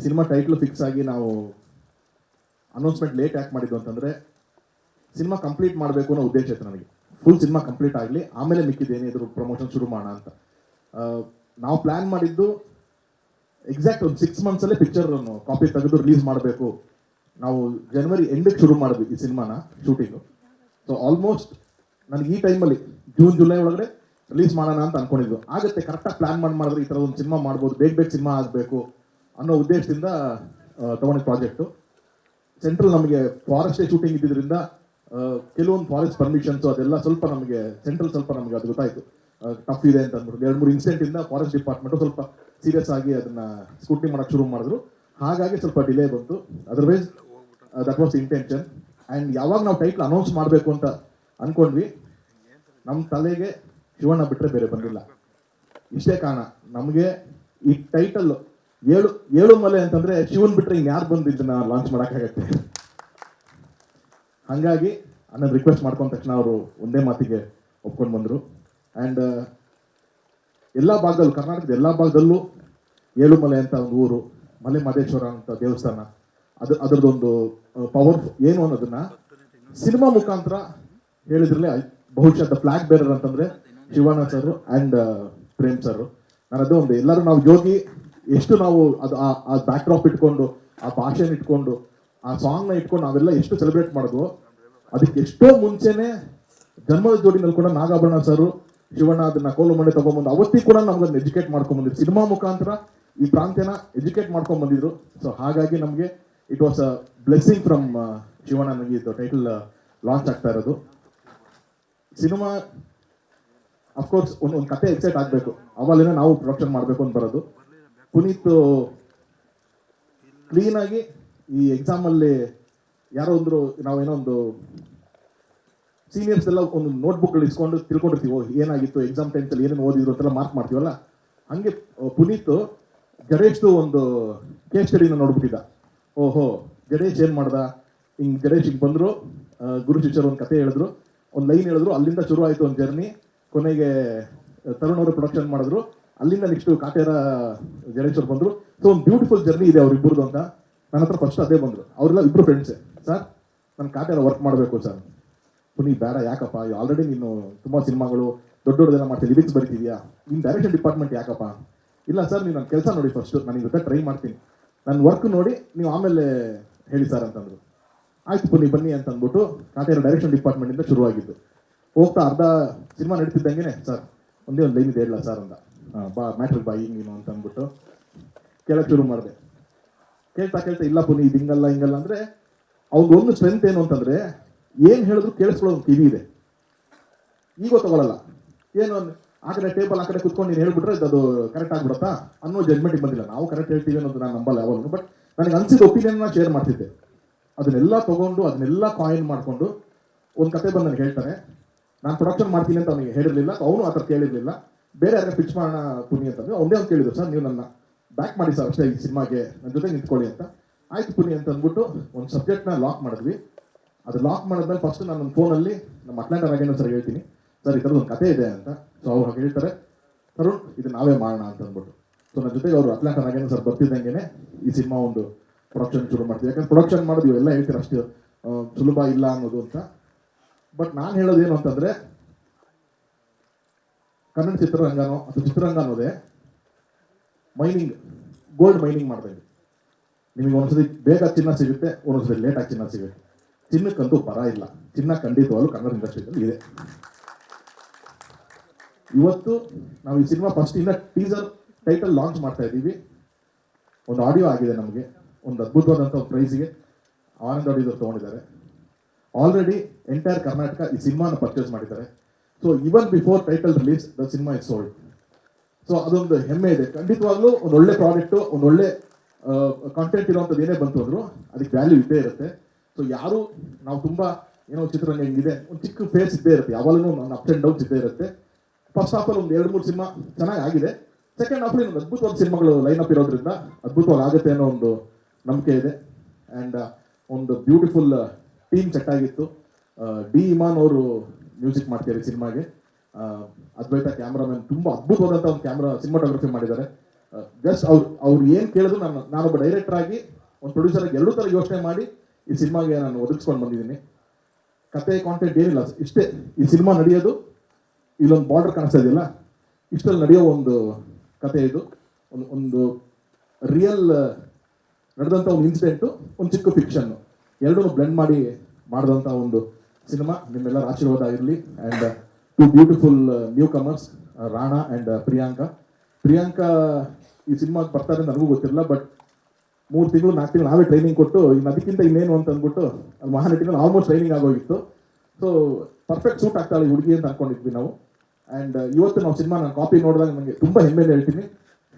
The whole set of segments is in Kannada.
ಸಿನಿಮಾ ಟೈಟ್ಲ್ ಫಿಕ್ಸ್ ಆಗಿ ನಾವು ಅನೌನ್ಸ್ಮೆಂಟ್ ಲೇಟ್ ಯಾಕೆ ಮಾಡಿದ್ದು ಅಂತಂದರೆ, ಸಿನಿಮಾ ಕಂಪ್ಲೀಟ್ ಮಾಡಬೇಕು ಅನ್ನೋ ಉದ್ದೇಶ ಇತ್ತು ನನಗೆ. ಫುಲ್ ಸಿನಿಮಾ ಕಂಪ್ಲೀಟ್ ಆಗಲಿ, ಆಮೇಲೆ ಮಿಕ್ಕಿದ್ದೇನಿದ್ರು ಪ್ರಮೋಷನ್ ಶುರು ಮಾಡೋಣ ಅಂತ. ನಾವು ಪ್ಲ್ಯಾನ್ ಮಾಡಿದ್ದು ಎಕ್ಸಾಕ್ಟ್ ಒಂದು 6 monthsಲ್ಲೇ ಪಿಕ್ಚರ್ ಕಾಪಿ ತೆಗೆದು ರಿಲೀಸ್ ಮಾಡಬೇಕು. ನಾವು ಜನವರಿ ಎಂಡಿಗೆ ಶುರು ಮಾಡಿದ್ವಿ ಈ ಸಿನಿಮಾನ ಶೂಟಿಂಗು. ಸೊ ಆಲ್ಮೋಸ್ಟ್ ನನಗೆ ಈ ಟೈಮಲ್ಲಿ ಜೂನ್ ಜುಲೈ ಒಳಗಡೆ ರಿಲೀಸ್ ಮಾಡೋಣ ಅಂತ ಅನ್ಕೊಂಡಿದ್ದು. ಆಗುತ್ತೆ, ಕರೆಕ್ಟಾಗಿ ಪ್ಲ್ಯಾನ್ ಮಾಡಿದ್ರೆ ಈ ಥರ ಒಂದು ಸಿನಿಮಾ ಮಾಡ್ಬೋದು, ಬೇಗ ಸಿನಿಮಾ ಆಗಬೇಕು ಅನ್ನೋ ಉದ್ದೇಶದಿಂದ ತೊಗೊಂಡಿದ್ದ ಪ್ರಾಜೆಕ್ಟು. ಸೆಂಟ್ರಲ್ ನಮಗೆ ಫಾರೆಸ್ಟೇ ಶೂಟಿಂಗ್ ಇದ್ದಿದ್ದರಿಂದ ಕೆಲವೊಂದು ಫಾರೆಸ್ಟ್ ಪರ್ಮಿಷನ್ಸು ಅದೆಲ್ಲ ಸ್ವಲ್ಪ ನಮಗೆ ಸೆಂಟ್ರಲ್ ಸ್ವಲ್ಪ ನಮಗೆ ಅದು ಗೊತ್ತಾಯಿತು ಟಫ್ ಇದೆ ಅಂತ ಅಂದ್ಬಿಟ್ಟು 2-3 ಇನ್ಸಿಡೆಂಟಿಂದ ಫಾರೆಸ್ಟ್ ಡಿಪಾರ್ಟ್ಮೆಂಟು ಸ್ವಲ್ಪ ಸೀರಿಯಸ್ ಆಗಿ ಅದನ್ನು ಸ್ಕೂಟ್ನಿ ಮಾಡೋಕ್ಕೆ ಶುರು ಮಾಡಿದ್ರು. ಹಾಗಾಗಿ ಸ್ವಲ್ಪ ಡಿಲೇ ಬಂತು. Otherwise that was intention. And ಯಾವಾಗ ನಾವು ಟೈಟ್ಲ್ ಅನೌನ್ಸ್ ಮಾಡಬೇಕು ಅಂತ ಅಂದ್ಕೊಂಡ್ವಿ, ನಮ್ಮ ತಲೆಗೆ ಶಿವಣ್ಣ ಬಿಟ್ಟರೆ ಬೇರೆ ಬಂದಿಲ್ಲ. ಇಷ್ಟೇ ಕಾರಣ ನಮಗೆ ಈ ಟೈಟಲ್ ಏಳು ಮಲೆ ಅಂತಂದರೆ ಶಿವನ್ ಬಿಟ್ಟರೆ ಇನ್ಯಾರು ಬಂದು ಇದನ್ನು ಲಾಂಚ್ ಮಾಡೋಕ್ಕಾಗತ್ತೆ. ಹಾಗಾಗಿ ಅನ್ನೋದು ರಿಕ್ವೆಸ್ಟ್ ಮಾಡ್ಕೊಂಡ ತಕ್ಷಣ ಅವರು ಒಂದೇ ಮಾತಿಗೆ ಒಪ್ಕೊಂಡು ಬಂದರು. ಆ್ಯಂಡ್ ಎಲ್ಲ ಭಾಗದಲ್ಲೂ, ಕರ್ನಾಟಕದ ಎಲ್ಲ ಭಾಗದಲ್ಲೂ ಏಳುಮಲೆ ಅಂತ ಒಂದು ಊರು, ಮಲೆ ಮಹದೇಶ್ವರ ಅಂತ ದೇವಸ್ಥಾನ, ಅದರದೊಂದು ಪವರ್ ಏನು ಅನ್ನೋದನ್ನ ಸಿನಿಮಾ ಮುಖಾಂತರ ಹೇಳಿದ್ರಲ್ಲೇ ಬಹುಶಃ ದ ಫ್ಲಾಗ್ ಬೇರರ್ ಅಂತಂದರೆ Shivanna sir and Prem sir. ನಾನು ಅದೇ ಒಂದು ಎಲ್ಲರೂ ನಾವು ಯೋಗಿ ಎಷ್ಟು ನಾವು ಅದು ಆ ಬ್ಯಾಕ್ ಡ್ರಾಪ್ ಇಟ್ಕೊಂಡು, ಆ ಭಾಷೆನ ಇಟ್ಕೊಂಡು, ಆ ಸಾಂಗ್ನ ಇಟ್ಕೊಂಡು ನಾವೆಲ್ಲ ಎಷ್ಟು ಸೆಲೆಬ್ರೇಟ್ ಮಾಡಿದ್ವು, ಅದಕ್ಕೆ ಎಷ್ಟೋ ಮುಂಚೆನೆ ಜನ್ಮದ ಜೋಡಿನಲ್ಲಿ ಕೂಡ ನಾಗಾಭರಣ ಸರ್ ಶಿವಣ್ಣ ಅದನ್ನ ಕೋಲು ತಗೊಂಡ್ಬಂದು ಅವತ್ತಿಗೆ ಕೂಡ ನಮ್ಗದನ್ನ ಎಜುಕೇಟ್ ಮಾಡ್ಕೊಂಡ್ಬಂದಿದ್ರು. ಸಿನಿಮಾ ಮುಖಾಂತರ ಈ ಪ್ರಾಂತ್ಯನ ಎಜುಕೇಟ್ ಮಾಡ್ಕೊಂಡ್ ಬಂದಿದ್ರು. ಸೊ ಹಾಗಾಗಿ ನಮಗೆ it was a blessing from Shivanna. ನನಗೆ ಇದು ಟೈಟಲ್ ಲಾಂಚ್ ಆಗ್ತಾ ಇರೋದು. ಸಿನಿಮಾ ಅಫ್ಕೋರ್ಸ್ ಒಂದು ಕತೆ ಎಕ್ಸೈಟ್ ಆಗಬೇಕು, ಅವಾಗಲೇ ನಾವು ಪ್ರೊಡಕ್ಷನ್ ಮಾಡಬೇಕು ಅಂತ ಬರೋದು. ಪುನೀತ್ ಕ್ಲೀನಾಗಿ ಈ ಎಕ್ಸಾಮಲ್ಲಿ ಯಾರೋ ಒಂದ್ರು ನಾವೇನೋ ಒಂದು ಸೀನಿಯರ್ಸ್ ಎಲ್ಲ ಒಂದು ನೋಟ್ಬುಕ್ಗಳು ಇಸ್ಕೊಂಡು ತಿಳ್ಕೊಂಡಿರ್ತೀವೋ ಏನಾಗಿತ್ತು ಎಕ್ಸಾಮ್ ಟೈಮ್ಸಲ್ಲಿ ಏನೇನು ಓದಿದ್ರು ಅಂತೆಲ್ಲ ಮಾರ್ಕ್ ಮಾಡ್ತೀವಲ್ಲ. ಹಂಗೆ ಪುನೀತ್ ಗಣೇಶ್ದು ಒಂದು ಕೇಸ್ ಸ್ಟಡಿನ ನೋಡ್ಬಿಟ್ಟಿದ್ದ. ಓಹೋ, ಗಣೇಶ್ ಏನು ಮಾಡ್ದ, ಹಿಂಗೆ ಗಣೇಶ್ ಹಿಂಗೆ ಬಂದರು, ಗುರು ಶಿಷ್ಯರು ಒಂದು ಕತೆ ಹೇಳಿದ್ರು, ಒಂದು ಲೈನ್ ಹೇಳಿದ್ರು, ಅಲ್ಲಿಂದ ಶುರು ಆಯಿತು ಒಂದು ಜರ್ನಿ. ಕೊನೆಗೆ ತರುಣ್ ಅವರು ಪ್ರೊಡಕ್ಷನ್ ಮಾಡಿದ್ರು, ಅಲ್ಲಿಂದ ನೆಕ್ಸ್ಟು ಕಾಟೇರ ಗಣೇಶ್ವರು ಬಂದರು. ಸೊ ಒಂದು ಬ್ಯೂಟಿಫುಲ್ ಜರ್ನಿ ಇದೆ ಅವ್ರಿಬ್ಬರದು ಅಂತ. ನನ್ನ ಹತ್ರ ಫಸ್ಟ್ ಅದೇ ಬಂದರು. ಅವರೆಲ್ಲ ಇಬ್ಬರು ಫ್ರೆಂಡ್ಸೇ. ಸರ್ ನಾನು ಕಾಟೇರ ವರ್ಕ್ ಮಾಡಬೇಕು ಸರ್. ಪುನೀತ್ ಬೇಡ, ಯಾಕಪ್ಪ, ಆಲ್ರೆಡಿ ನೀನು ತುಂಬ ಸಿನಿಮಾಗಳು ದೊಡ್ಡ ದೊಡ್ಡದೆಲ್ಲ ಮಾಡ್ತೀನಿ, ಲಿರಿಕ್ಸ್ ಬರೀತಿದ್ಯಾ, ನಿನ್ನ ಡೈರೆಕ್ಷನ್ ಡಿಪಾರ್ಟ್ಮೆಂಟ್ ಯಾಕಪ್ಪ. ಇಲ್ಲ ಸರ್, ನೀವು ನನ್ನ ಕೆಲಸ ನೋಡಿ ಫಸ್ಟು, ನಾನು ನಿಮ್ಮ ಜೊತೆ ಟ್ರೈ ಮಾಡ್ತೀನಿ, ನನ್ನ ವರ್ಕ್ ನೋಡಿ ನೀವು ಆಮೇಲೆ ಹೇಳಿ ಸರ್ ಅಂತಂದರು. ಆಯ್ತು ಪುನೀತ್ ಬನ್ನಿ ಅಂತ ಅಂದ್ಬಿಟ್ಟು ಕಾಟೇರ ಡೈರೆಕ್ಷನ್ ಡಿಪಾರ್ಟ್ಮೆಂಟಿಂದ ಶುರುವಾಗಿದ್ದು. ಹೋಗ್ತಾ ಅರ್ಧ ಸಿನಿಮಾ ನಡೀತಿದ್ದಂಗೆ ಸರ್ ಒಂದೇ ಒಂದು ಲೈನ್ ಇದೆ ಹೇಳಲ್ಲ ಸರ್ ಅಂದ. ಬಾ ಮ್ಯಾಟ್ರಿಗೆ ಬಾ ಹಿಂಗೆ ನೀನು ಅಂತ ಅಂದ್ಬಿಟ್ಟು ಕೇಳಕ್ಕೆ ಶುರು ಮಾಡಿದೆ. ಕೇಳ್ತಾ ಇಲ್ಲ ಪುನೀತ್ ಇದು ಹಿಂಗಲ್ಲ ಹಿಂಗಲ್ಲ ಅಂದರೆ ಅವ್ರದ್ದು ಒಂದು ಸ್ಟ್ರೆಂತ್ ಏನು ಅಂತಂದರೆ ಏನು ಹೇಳಿದ್ರು ಕೇಳಿಸ್ಕೊಳ್ಳೋ ಒಂದು ಕಿವಿ ಇದೆ. ಈಗ ತಗೊಳ್ಳಲ್ಲ, ಏನು ಆ ಕಡೆ ಟೇಬಲ್ ಆ ಕಡೆ ಕುತ್ಕೊಂಡು ನೀನು ಹೇಳ್ಬಿಟ್ರೆ ಅದು ಕರೆಕ್ಟ್ ಆಗಿಬಿಡುತ್ತಾ ಅನ್ನೋ ಜಡ್ಮೆಂಟಿಗೆ ಬಂದಿಲ್ಲ. ನಾವು ಕರೆಕ್ಟ್ ಹೇಳ್ತೀವಿ ಅನ್ನೋದು ನಾನು ನಂಬಲ್ಲ ಯಾವಾಗಲೂ. ಬಟ್ ನನಗೆ ಅನಿಸಿದ ಒಪಿನಿಯನ್ನ ಶೇರ್ ಮಾಡ್ತಿದ್ದೆ. ಅದನ್ನೆಲ್ಲ ತೊಗೊಂಡು ಅದನ್ನೆಲ್ಲ ಕಾಯಿನ್ ಮಾಡಿಕೊಂಡು ಒಂದು ಕತೆ ಬಂದು ನನಗೆ ಹೇಳ್ತಾನೆ. ನಾನು ಪ್ರೊಡಕ್ಷನ್ ಮಾಡ್ತೀನಿ ಅಂತ ಅವನಿಗೆ ಹೇಳಿರಲಿಲ್ಲ, ಅವನು ಆ ಥರ ಕೇಳಿರಲಿಲ್ಲ. ಬೇರೆ ಯಾರಿಗೆ ಪಿಚ್ ಮಾಡೋಣ ಪುನಿ ಅಂತಂದರೆ ಒಂದೇ ಒಂದು ಕೇಳಿದ್ರು, ಸರ್ ನೀವು ನನ್ನ ಬ್ಯಾಕ್ ಮಾಡಿ ಸರ್ ಅಷ್ಟೇ, ಈ ಸಿನಿಮಾಗೆ ನನ್ನ ಜೊತೆ ನಿಂತ್ಕೊಳ್ಳಿ ಅಂತ. ಆಯ್ತು ಪುನಿ ಅಂತ ಅಂದ್ಬಿಟ್ಟು ಒಂದು ಸಬ್ಜೆಕ್ಟ್ನ ಲಾಕ್ ಮಾಡಿದ್ವಿ. ಅದು ಲಾಕ್ ಮಾಡಿದ್ಮೇಲೆ ಫಸ್ಟ್ ನಾನು ನನ್ನ ಫೋನಲ್ಲಿ ನಮ್ಮ ಅಟ್ಲಾಂಟ ರಾಘೇಂದ್ರ ಸರ್ ಹೇಳ್ತೀನಿ, ಸರ್ ಈ ಥರದ್ದು ಒಂದು ಕತೆ ಇದೆ ಅಂತ. ಸೊ ಅವ್ರು ಹಾಗೆ ಹೇಳ್ತಾರೆ, ತರುಣ್ ಇದು ನಾವೇ ಮಾಡೋಣ ಅಂತ ಅಂದ್ಬಿಟ್ಟು. ಸೊ ನನ್ನ ಜೊತೆಗೆ ಅವರು ಅಟ್ಲಾಂಟ ರಾಘೇಂದ್ರ ಸರ್ ಬರ್ತಿದ್ದಂಗೆ ಈ ಸಿನಿಮಾ ಒಂದು ಪ್ರೊಡಕ್ಷನ್ ಶುರು ಮಾಡ್ತೀವಿ. ಯಾಕಂದ್ರೆ ಪ್ರೊಡಕ್ಷನ್ ಮಾಡೋದು ಇವೆಲ್ಲ ಹೇಳ್ತೀರ ಅಷ್ಟು ಸುಲಭ ಇಲ್ಲ ಅನ್ನೋದು ಅಂತ. ಬಟ್ ನಾನು ಹೇಳೋದೇನು ಅಂತಂದರೆ, ಕನ್ನಡ ಚಿತ್ರರಂಗನೋ ಅಥವಾ ಚಿತ್ರರಂಗ ಅನ್ನೋದೇ ಮೈನಿಂಗ್, ಗೋಲ್ಡ್ ಮೈನಿಂಗ್ ಮಾಡ್ತಾಯಿದ್ವಿ. ನಿಮಗೆ ಒಂದ್ಸತಿ ಬೇಗ ಚಿನ್ನ ಸಿಗುತ್ತೆ, ಒಂದೊಂದ್ಸತಿ ಲೇಟಾಗಿ ಚಿನ್ನ ಸಿಗುತ್ತೆ. ಚಿನ್ನಕ್ಕಂತೂ ಬರ ಇಲ್ಲ, ಚಿನ್ನ ಖಂಡಿತವಾಗ್ಲೂ ಕನ್ನಡ ಇಂಡಸ್ಟ್ರಿಯಲ್ಲಿ ಇದೆ. ಇವತ್ತು ನಾವು ಈ ಸಿನಿಮಾ ಫಸ್ಟ್ ಇಂದ ಟೀಸರ್ ಟೈಟಲ್ ಲಾಂಚ್ ಮಾಡ್ತಾ ಇದ್ದೀವಿ. ಒಂದು ಆಡಿಯೋ ಆಗಿದೆ ನಮಗೆ, ಒಂದು ಅದ್ಭುತವಾದಂಥ ಒಂದು ಪ್ರೈಸಿಗೆ ಆನಂದ್ ಆಡಿಯೋದವ್ರು ತೊಗೊಂಡಿದ್ದಾರೆ. ಆಲ್ರೆಡಿ ಎಂಟೈರ್ ಕರ್ನಾಟಕ ಈ ಸಿನಿಮಾನ ಪರ್ಚೇಸ್ ಮಾಡಿದ್ದಾರೆ. So even before title release the cinema is sold. So ಅದೊಂದು ಹೆಮ್ಮೆ ಇದೆ. ಖಂಡಿತವಾಗ್ಲೂ ಒಂದು ಒಳ್ಳೆ ಪ್ರಾಡಕ್ಟು, ಒಂದು ಒಳ್ಳೆ ಕಾಂಟೆಂಟ್ ಇರುವಂಥದ್ದು ಏನೇ ಬಂತು ಅಂದರು ಅದಕ್ಕೆ ವ್ಯಾಲ್ಯೂ ಇದ್ದೇ ಇರುತ್ತೆ. ಸೊ ಯಾರು ನಾವು ತುಂಬ ಏನೋ ಚಿತ್ರರಂಗ ಹಿಂಗಿದೆ, ಒಂದು ಚಿಕ್ಕ ಫೇಸ್ ಇದ್ದೇ ಇರುತ್ತೆ, ಯಾವಾಗಲೂ ಒಂದು ಅಪ್ಸ್ ಆ್ಯಂಡ್ ಡೌನ್ಸ್ ಇದ್ದೇ ಇರುತ್ತೆ. ಫಸ್ಟ್ ಹಾಫಲ್ಲಿ ಒಂದು 2-3 ಸಿನಿಮಾ ಚೆನ್ನಾಗಿ ಆಗಿದೆ. ಸೆಕೆಂಡ್ ಹಾಫಲ್ಲಿ ಒಂದು ಅದ್ಭುತವಾದ ಸಿನಿಮಾಗಳು ಲೈನ್ ಅಪ್ ಇರೋದ್ರಿಂದ ಅದ್ಭುತವಾಗಿ ಆಗುತ್ತೆ ಅನ್ನೋ ಒಂದು ನಂಬಿಕೆ ಇದೆ. ಆ್ಯಂಡ್ ಒಂದು ಬ್ಯೂಟಿಫುಲ್ ಟೀಮ್ ಸೆಟ್ ಆಗಿತ್ತು. ಡಿ ಇಮಾನ್ ಅವರು ಮ್ಯೂಸಿಕ್ ಮಾಡ್ತಾರೆ ಸಿನಿಮಾಗೆ. ಅದ್ವೈತ ಕ್ಯಾಮ್ರಾಮನ್ ತುಂಬ ಅದ್ಭುತವಾದಂಥ ಒಂದು ಸಿನಿಮಾಟೋಗ್ರಫಿ ಮಾಡಿದ್ದಾರೆ. ಜಸ್ಟ್ ಅವ್ರು ಏನು ಕೇಳಿದ್ರು ನಾನೊಬ್ಬ ಡೈರೆಕ್ಟರ್ ಆಗಿ ಒಂದು ಪ್ರೊಡ್ಯೂಸರ್ ಆಗಿ ಎರಡೂ ಥರ ಯೋಚನೆ ಮಾಡಿ ಈ ಸಿನಿಮಾಗೆ ನಾನು ಒದಗಿಸ್ಕೊಂಡು ಬಂದಿದ್ದೀನಿ. ಕತೆ ಕಾಂಟೆಂಟ್ ಏನಿಲ್ಲ, ಇಷ್ಟೇ. ಈ ಸಿನಿಮಾ ನಡೆಯೋದು ಇಲ್ಲೊಂದು ಬಾರ್ಡರ್ ಕಾಣಿಸ್ತಾ ಇದೆಯಲ್ಲ, ಇಷ್ಟರಲ್ಲಿ ನಡೆಯೋ ಒಂದು ಕತೆ ಇದು. ಒಂದು ರಿಯಲ್ ನಡೆದಂಥ ಒಂದು ಇನ್ಸಿಡೆಂಟು, ಒಂದು ಚಿಕ್ಕ ಫಿಕ್ಷನ್ನು, ಎರಡೂ ಬ್ಲೆಂಡ್ ಮಾಡಿ ಮಾಡಿದಂಥ ಒಂದು ಸಿನಿಮಾ. ನಿಮ್ಮೆಲ್ಲರ ಆಶೀರ್ವಾದ ಇರಲಿ. And 2 beautiful new comers, Rana and Priyanka ಈ ಸಿನಿಮಾಗೆ ಬರ್ತಾರೆ ನನಗೂ ಗೊತ್ತಿರಲಿಲ್ಲ. ಬಟ್ 3 ತಿಂಗಳು 4 ತಿಂಗಳು ನಾವೇ ಟ್ರೈನಿಂಗ್ ಕೊಟ್ಟು ಅದಕ್ಕಿಂತ ಇನ್ನೇನು ಅಂತ ಅಂದ್ಬಿಟ್ಟು ಅಲ್ಲಿ ಮಹಾನಟಿನಲ್ಲಿ ಆಲ್ಮೋಸ್ಟ್ ಟ್ರೈನಿಂಗ್ ಆಗೋಗಿತ್ತು. ಸೊ ಪರ್ಫೆಕ್ಟ್ ಸೂಟ್ ಆಗ್ತಾಳೆ ಈ ಹುಡುಗಿ ಅಂತ ಅನ್ಕೊಂಡಿದ್ವಿ ನಾವು. ಆ್ಯಂಡ್ ಇವತ್ತು ನಾವು ಸಿನಿಮಾ ನಾನು ಕಾಪಿ ನೋಡಿದಾಗ ನನಗೆ ತುಂಬ ಹೆಮ್ಮೆಯಿಂದ ಹೇಳ್ತೀನಿ,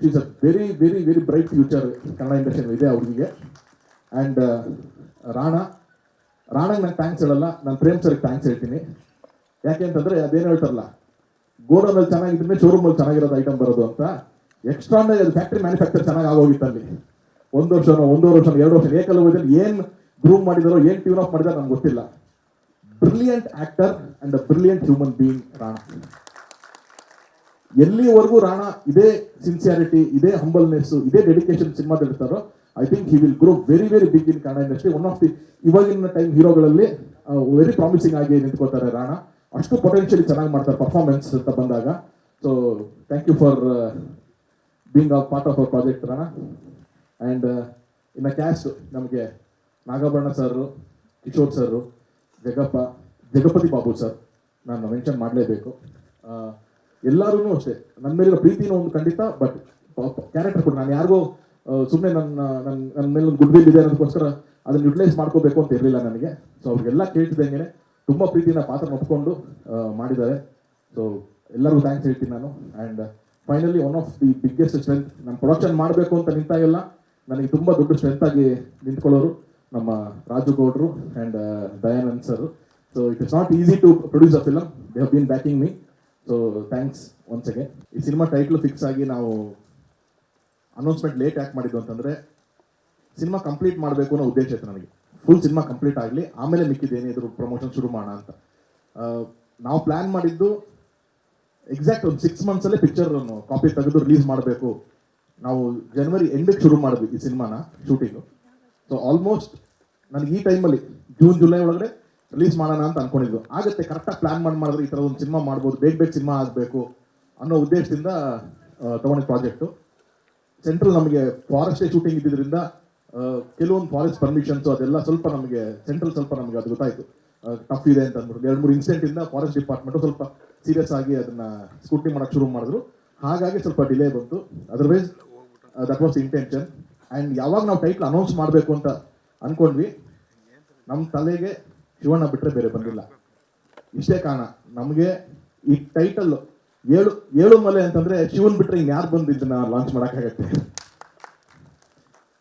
is a very very very bright future Kannada ಇಂಡಸ್ಟ್ರಿಯಲ್ಲಿ ಇದೆ ಅವ್ರಿಗೆ. ಆ್ಯಂಡ್ ರಾಣಾಗೆ ನಾನು ಥ್ಯಾಂಕ್ಸ್ ಹೇಳಲ್ಲ, ನಾನು ಪ್ರೇಮ್ ಸರ್ಗೆ ಥ್ಯಾಂಕ್ಸ್ ಹೇಳ್ತೀನಿ. ಯಾಕೆ ಅಂತಂದರೆ ಅದೇನು ಹೇಳ್ತಾರಲ್ಲ, ಗೋಡೌನಲ್ಲಿ ಚೆನ್ನಾಗಿದ್ರೆ ಶೋರೂಮಲ್ಲಿ ಚೆನ್ನಾಗಿರೋದು ಐಟಮ್ ಬರೋದು ಅಂತ. ಎಕ್ಸ್ಟ್ರಾಂಡಾಗಿ ಅದು ಫ್ಯಾಕ್ಟ್ರಿ ಮ್ಯಾನುಫ್ಯಾಕ್ಚರ್ ಚೆನ್ನಾಗಿ ಆಗೋಗಿತ್ತು ಅಲ್ಲಿ. 1 ವರ್ಷನೋ 1.5 ವರ್ಷನೋ 2 ವರ್ಷ ಏಕಲವ್ಯದಲ್ಲಿ ಏನು ಗ್ರೂಮ್ ಮಾಡಿದಾರೋ, ಏನು ಟ್ಯೂನ್ ಆಫ್ ಮಾಡಿದಾರೋ ನಮ್ಗೆ ಗೊತ್ತಿಲ್ಲ. Brilliant actor and a brilliant human being Rana. ಎಲ್ಲಿವರೆಗೂ ರಾಣಾ ಇದೇ ಸಿನ್ಸಿಯಾರಿಟಿ, ಇದೇ ಹಂಬಲ್ನೆಸ್, ಇದೇ ಡೆಡಿಕೇಶನ್ ಸಿನಿಮಾದಲ್ಲಿ ಇರ್ತಾರೋ, I think he will grow very very big in Kannada industry. One of the ಇವಾಗಿನ ಟೈಮ್ ಹೀರೋಗಳಲ್ಲಿ ವೆರಿ ಪ್ರಾಮಿಸಿಂಗ್ ಆಗಿ ನಿಂತ್ಕೋತಾರೆ ರಾಣಾ. ಅಷ್ಟು ಪೊಟೆನ್ಷಿಯಲಿ ಚೆನ್ನಾಗಿ ಮಾಡ್ತಾರೆ ಪರ್ಫಾರ್ಮೆನ್ಸ್ ಅಂತ ಬಂದಾಗ. So thank you for being a part of our project Rana. And ಇನ್ನು ಕ್ಯಾಸ್ಟ್ ನಮಗೆ Nagabharana sir, Kishore sir, Jagapathi Babu sir ನಾನು ಮೆನ್ಷನ್ ಮಾಡಲೇಬೇಕು. ಎಲ್ಲರೂ ಅಷ್ಟೇ ನನ್ನ ಮೇಲಿರೋ ಪ್ರೀತಿನೂ ಒಂದು ಖಂಡಿತ, ಬಟ್ ಕ್ಯಾರೆಕ್ಟರ್ ಕೂಡ ನಾನು ಯಾರಿಗೂ ಸುಮ್ಮನೆ ನನ್ನ ಮೇಲೆ ಒಂದು ಗುಡ್ ವಿಲ್ ಇದೆ ಅನ್ನೋದಕ್ಕೋಸ್ಕರ ಅದನ್ನು ಯುಟಿಲೈಸ್ ಮಾಡ್ಕೋಬೇಕು ಅಂತ ಇರಲಿಲ್ಲ ನನಗೆ. ಸೊ ಅವ್ರಿಗೆಲ್ಲ ಕೇಳ್ತಿದ್ದಂಗೆ ತುಂಬ ಪ್ರೀತಿನ ಪಾತ್ರ ಒಪ್ಕೊಂಡು ಮಾಡಿದ್ದಾರೆ. ಸೊ ಎಲ್ಲರಿಗೂ ಥ್ಯಾಂಕ್ಸ್ ಹೇಳ್ತೀನಿ ನಾನು. And finally one of the biggest strength, ನಾನು ಪ್ರೊಡಕ್ಷನ್ ಮಾಡಬೇಕು ಅಂತ ನಿಂತಾಗೆಲ್ಲ ನನಗೆ ತುಂಬ ದೊಡ್ಡ ಸ್ಟ್ರೆಂತ್ ಆಗಿ ನಿಂತ್ಕೊಳ್ಳೋರು ನಮ್ಮ ರಾಜು ಗೌಡ್ರು and Dayanand sir. So it is not easy to produce a film, they have been backing me. So thanks once again. ಈ ಸಿನಿಮಾ ಟೈಟ್ಲು ಫಿಕ್ಸ್ ಆಗಿ ನಾವು ಅನೌನ್ಸ್ಮೆಂಟ್ ಲೇಟ್ ಯಾಕೆ ಮಾಡಿದ್ದು ಅಂತಂದರೆ, ಸಿನಿಮಾ ಕಂಪ್ಲೀಟ್ ಮಾಡಬೇಕು ಅನ್ನೋ ಉದ್ದೇಶ ಇತ್ತು ನನಗೆ. ಫುಲ್ ಸಿನಿಮಾ ಕಂಪ್ಲೀಟ್ ಆಗಲಿ, ಆಮೇಲೆ ಮಿಕ್ಕಿದ್ದೇನಿದ್ರು ಪ್ರಮೋಷನ್ ಶುರು ಮಾಡೋಣ ಅಂತ. ನಾವು ಪ್ಲ್ಯಾನ್ ಮಾಡಿದ್ದು ಎಕ್ಸಾಕ್ಟ್ ಒಂದು 6 ಮಂತ್ಸಲ್ಲೇ ಪಿಕ್ಚರ್ ಕಾಪಿ ತೆಗೆದು ರಿಲೀಸ್ ಮಾಡಬೇಕು. ನಾವು ಜನವರಿ ಎಂಡಿಗೆ ಶುರು ಮಾಡಿದ್ವಿ ಈ ಸಿನಿಮಾನ ಶೂಟಿಂಗು. ಸೊ ಆಲ್ಮೋಸ್ಟ್ ನನಗೆ ಈ ಟೈಮಲ್ಲಿ ಜುಲೈ ಒಳಗಡೆ ರಿಲೀಸ್ ಮಾಡೋಣ ಅಂತ ಅನ್ಕೊಂಡಿದ್ದು. ಆಗುತ್ತೆ, ಕರೆಕ್ಟಾಗಿ ಪ್ಲ್ಯಾನ್ ಮಾಡಿದ್ರೆ ಈ ಥರ ಒಂದು ಸಿನಿಮಾ ಮಾಡ್ಬೋದು, ಬೇಗ ಸಿನಿಮಾ ಆಗಬೇಕು ಅನ್ನೋ ಉದ್ದೇಶದಿಂದ ತೊಗೊಂಡಿದ್ದ ಪ್ರಾಜೆಕ್ಟು. ಸೆಂಟ್ರಲ್ ನಮಗೆ ಫಾರೆಸ್ಟೇ ಶೂಟಿಂಗ್ ಇದ್ದಿದ್ದರಿಂದ ಕೆಲವೊಂದು ಫಾರೆಸ್ಟ್ ಪರ್ಮಿಷನ್ಸು ಅದೆಲ್ಲ ಸ್ವಲ್ಪ ನಮಗೆ ಸೆಂಟ್ರಲ್ ಸ್ವಲ್ಪ ನಮಗೆ ಅದು ಗೊತ್ತಾಯಿತು ಟಫ್ ಇದೆ ಅಂತ ಅಂದ್ಬಿಟ್ಟು 2-3 ಇನ್ಸಿಡೆಂಟಿಂದ ಫಾರೆಸ್ಟ್ ಡಿಪಾರ್ಟ್ಮೆಂಟು ಸ್ವಲ್ಪ ಸೀರಿಯಸ್ ಆಗಿ ಅದನ್ನು ಸ್ಕೂಟಿ ಮಾಡೋಕ್ಕೆ ಶುರು ಮಾಡಿದ್ರು. ಹಾಗಾಗಿ ಸ್ವಲ್ಪ ಡಿಲೇ ಬಂತು. Otherwise that was intention. And ಯಾವಾಗ ನಾವು ಟೈಟ್ಲ್ ಅನೌನ್ಸ್ ಮಾಡಬೇಕು ಅಂತ ಅಂದ್ಕೊಂಡ್ವಿ, ನಮ್ಮ ತಲೆಗೆ ಶಿವಣ್ಣ ಬಿಟ್ಟರೆ ಬೇರೆ ಬಂದಿಲ್ಲ. ಇಷ್ಟೇ ಕಾರಣ ನಮಗೆ ಈ ಟೈಟಲ್ ಏಳು ಮಲೆ ಅಂತಂದರೆ ಶಿವನ್ ಬಿಟ್ಟರೆ ಇನ್ಯಾರು ಬಂದು ಇದನ್ನು ಲಾಂಚ್ ಮಾಡೋಕ್ಕಾಗತ್ತೆ.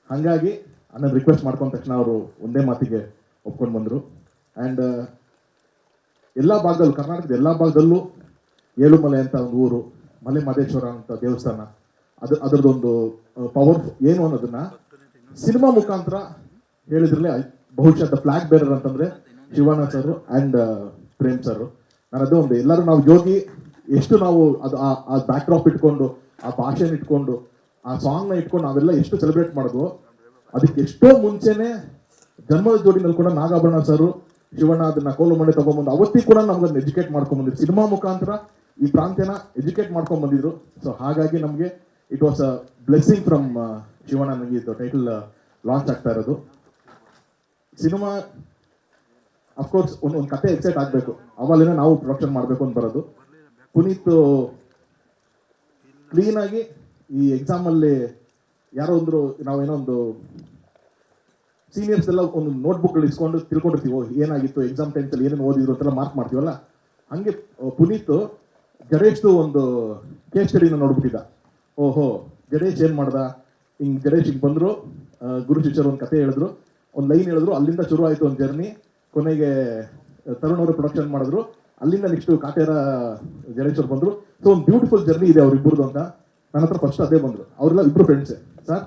ಹಾಗಾಗಿ ಅನ್ನೋದು ರಿಕ್ವೆಸ್ಟ್ ಮಾಡ್ಕೊಂಡ ತಕ್ಷಣ ಅವರು ಒಂದೇ ಮಾತಿಗೆ ಒಪ್ಕೊಂಡು ಬಂದರು. ಆ್ಯಂಡ್ ಎಲ್ಲ ಭಾಗದಲ್ಲೂ, ಕರ್ನಾಟಕದ ಎಲ್ಲ ಭಾಗದಲ್ಲೂ ಏಳುಮಲೆ ಅಂತ ಒಂದು ಊರು, ಮಲೆ ಮಹದೇಶ್ವರ ಅಂತ ದೇವಸ್ಥಾನ, ಅದರದೊಂದು ಪವರ್ ಏನು ಅನ್ನೋದನ್ನ ಸಿನಿಮಾ ಮುಖಾಂತರ ಹೇಳಿದ್ರಲ್ಲೇ ಬಹುಶಃ ದ ಫ್ಲಾಗ್ ಬೇರರ್ ಅಂತಂದರೆ Shivanna sir and Prem sir. ನಾನು ಅದೇ ಒಂದು ಎಲ್ಲರೂ ನಾವು ಯೋಗಿ ಎಷ್ಟು ನಾವು ಅದು ಆ ಬ್ಯಾಕ್ ಡ್ರಾಪ್ ಇಟ್ಕೊಂಡು, ಆ ಭಾಷೆನ ಇಟ್ಕೊಂಡು, ಆ ಸಾಂಗ್ನ ಇಟ್ಕೊಂಡು ನಾವೆಲ್ಲ ಎಷ್ಟು ಸೆಲೆಬ್ರೇಟ್ ಮಾಡಿದ್ವು, ಅದಕ್ಕೆ ಎಷ್ಟೋ ಮುಂಚೆನೆ ಜನ್ಮದ ಜೋಡಿನಲ್ಲಿ ಕೂಡ ನಾಗಾಭರಣ ಸರ್ ಶಿವಣ್ಣ ಅದನ್ನ ಕೋಲು ಮನೆ ತಗೊಂಡ್ಬಂದು ಅವತ್ತಿಗೆ ಕೂಡ ನಮ್ಗೆ ಎಜುಕೇಟ್ ಮಾಡ್ಕೊಂಡ್ಬಂದಿದ್ರು. ಸಿನಿಮಾ ಮುಖಾಂತರ ಈ ಪ್ರಾಂತ್ಯನ ಎಜುಕೇಟ್ ಮಾಡ್ಕೊಂಡು ಬಂದಿದ್ರು. ಸೊ ಹಾಗಾಗಿ ನಮಗೆ it was a blessing from Shivanna. ನನಗೆ ಇದು ಟೈಟಲ್ ಲಾಂಚ್ ಆಗ್ತಾ ಇರೋದು. ಸಿನಿಮಾ ಅಫ್ಕೋರ್ಸ್ ಒಂದು ಕತೆ ಎಕ್ಸೈಟ್ ಆಗಬೇಕು, ಅವಾಗಲೇ ನಾವು ಪ್ರೊಡಕ್ಷನ್ ಮಾಡಬೇಕು ಅಂತ ಬರೋದು. ಪುನೀತ್ ಕ್ಲೀನಾಗಿ ಈ ಎಕ್ಸಾಮಲ್ಲಿ ಯಾರೋ ಒಂದ್ರು ನಾವೇನೋ ಒಂದು ಸೀನಿಯರ್ಸ್ ಎಲ್ಲ ಒಂದು ನೋಟ್ಬುಕ್ಗಳು ಇಸ್ಕೊಂಡು ತಿಳ್ಕೊಂಡಿರ್ತೀವೋ ಏನಾಗಿತ್ತು ಎಕ್ಸಾಮ್ ಟೈಮ್ಸಲ್ಲಿ ಏನೇನು ಓದಿದ್ರು ಅಂತೆಲ್ಲ ಮಾರ್ಕ್ ಮಾಡ್ತೀವಲ್ಲ. ಹಂಗೆ ಪುನೀತ್ ಗಣೇಶ್ದು ಒಂದು ಕೇಸ್ ಸ್ಟಡಿನ ನೋಡ್ಬಿಟ್ಟಿದ್ದ. ಓಹೋ, ಗಣೇಶ್ ಏನು ಮಾಡ್ದ, ಗಣೇಶ್ ಹಿಂಗೆ ಬಂದರು, ಗುರು ಶಿಷ್ಯರು ಒಂದು ಕತೆ ಹೇಳಿದ್ರು, ಒಂದು ಲೈನ್ ಹೇಳಿದ್ರು, ಅಲ್ಲಿಂದ ಶುರು ಆಯಿತು ಒಂದು ಜರ್ನಿ. ಕೊನೆಗೆ ತರುಣ್ ಅವರು ಪ್ರೊಡಕ್ಷನ್ ಮಾಡಿದ್ರು, ಅಲ್ಲಿಂದ ನೆಕ್ಸ್ಟು ಕಾಟೇರ ಗಣೇಶ್ವರು ಬಂದರು. ಸೊ ಒಂದು ಬ್ಯೂಟಿಫುಲ್ ಜರ್ನಿ ಇದೆ ಅವ್ರಿಬ್ಬರದು ಅಂತ. ನನ್ನ ಹತ್ರ ಫಸ್ಟ್ ಅದೇ ಬಂದರು. ಅವರೆಲ್ಲ ಇಬ್ಬರು ಫ್ರೆಂಡ್ಸೇ. ಸರ್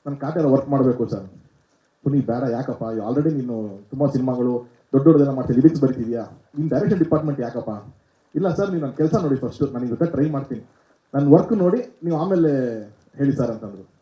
ನಾನು ಕಾಟೇರ ವರ್ಕ್ ಮಾಡಬೇಕು ಸರ್. ಪುನೀತ್ ಬೇಡ, ಯಾಕಪ್ಪ, ಆಲ್ರೆಡಿ ನೀನು ತುಂಬ ಸಿನಿಮಾಗಳು ದೊಡ್ಡ ದೊಡ್ಡದೆಲ್ಲ ಮಾಡ್ತೀನಿ, ಲಿರಿಕ್ಸ್ ಬರೀತಿದ್ಯಾ, ನೀನು ಡೈರೆಕ್ಷನ್ ಡಿಪಾರ್ಟ್ಮೆಂಟ್ ಯಾಕಪ್ಪ. ಇಲ್ಲ ಸರ್, ನೀವು ನನ್ನ ಕೆಲಸ ನೋಡಿ ಫಸ್ಟು, ನಾನು ಇವತ್ತು ಟ್ರೈ ಮಾಡ್ತೀನಿ, ನನ್ನ ವರ್ಕ್ ನೋಡಿ ನೀವು ಆಮೇಲೆ ಹೇಳಿ ಸರ್ ಅಂತಂದ್ರು.